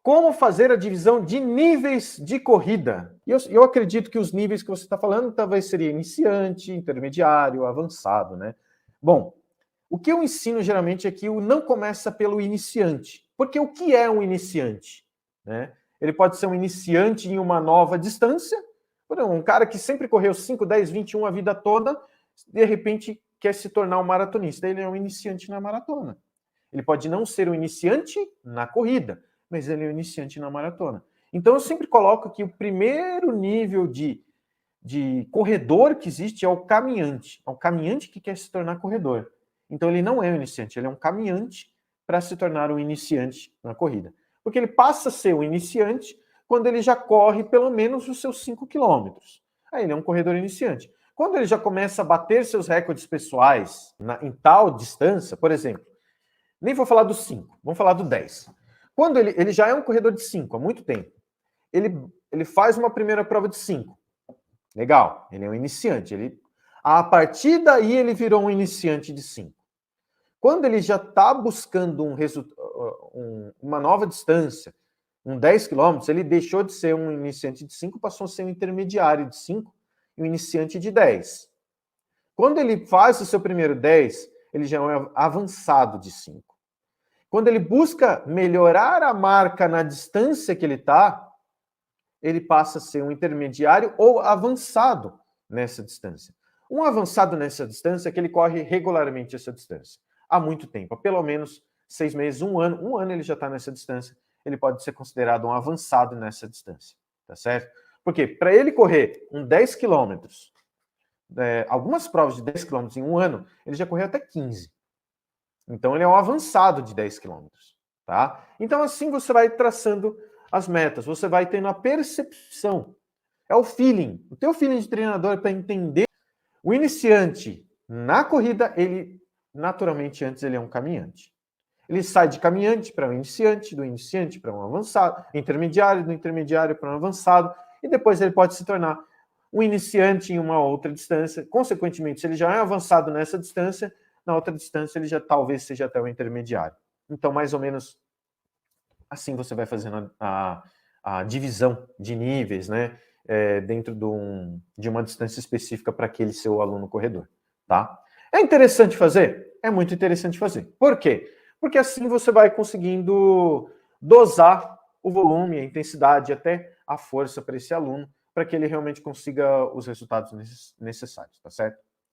Como fazer a divisão de níveis de corrida? Eu acredito que os níveis que você está falando talvez seria iniciante, intermediário, avançado, né? Bom, o que eu ensino geralmente é que o não começa pelo iniciante. Porque o que é um iniciante? Né? Ele pode ser um iniciante em uma nova distância, um cara que sempre correu 5, 10, 21 a vida toda, de repente quer se tornar um maratonista. Ele é um iniciante na maratona. Ele pode não ser um iniciante na corrida, mas ele é um iniciante na maratona. Então eu sempre coloco que o primeiro nível de corredor que existe é o caminhante. É o caminhante que quer se tornar corredor. Então ele não é um iniciante, ele é um caminhante para se tornar um iniciante na corrida. Porque ele passa a ser um iniciante quando ele já corre pelo menos os seus 5 quilômetros. Aí ele é um corredor iniciante. Quando ele já começa a bater seus recordes pessoais em tal distância, por exemplo, nem vou falar do 5, vamos falar do 10. Quando ele já é um corredor de 5 há muito tempo, ele faz uma primeira prova de 5. Legal, ele é um iniciante. A partir daí ele virou um iniciante de 5. Quando ele já está buscando uma nova distância, um 10 quilômetros, ele deixou de ser um iniciante de 5, passou a ser um intermediário de 5 e um iniciante de 10. Quando ele faz o seu primeiro 10, ele já é um avançado de 5. Quando ele busca melhorar a marca na distância que ele está, ele passa a ser um intermediário ou avançado nessa distância. Um avançado nessa distância é que ele corre regularmente essa distância. Há muito tempo, há pelo menos 6 meses, 1 ano. 1 ano ele já está nessa distância. Ele pode ser considerado um avançado nessa distância. Tá certo? Porque para ele correr 10 quilômetros, algumas provas de 10 quilômetros em 1 ano, ele já correu até 15. Então ele é um avançado de 10 quilômetros. Tá? Então assim você vai traçando as metas, você vai tendo a percepção. É o feeling. O teu feeling de treinador é para entender. O iniciante na corrida, ele naturalmente antes ele é um caminhante. Ele sai de caminhante para um iniciante, do iniciante para um avançado, intermediário, do intermediário para um avançado, e depois ele pode se tornar um iniciante em uma outra distância. Consequentemente, se ele já é avançado nessa distância, na outra distância ele já talvez seja até um intermediário. Então, mais ou menos assim você vai fazendo a divisão de níveis, né? Dentro de uma distância específica para aquele seu aluno corredor, tá? É interessante fazer? É muito interessante fazer. Por quê? Porque assim você vai conseguindo dosar o volume, a intensidade, até a força para esse aluno, para que ele realmente consiga os resultados necessários, tá certo?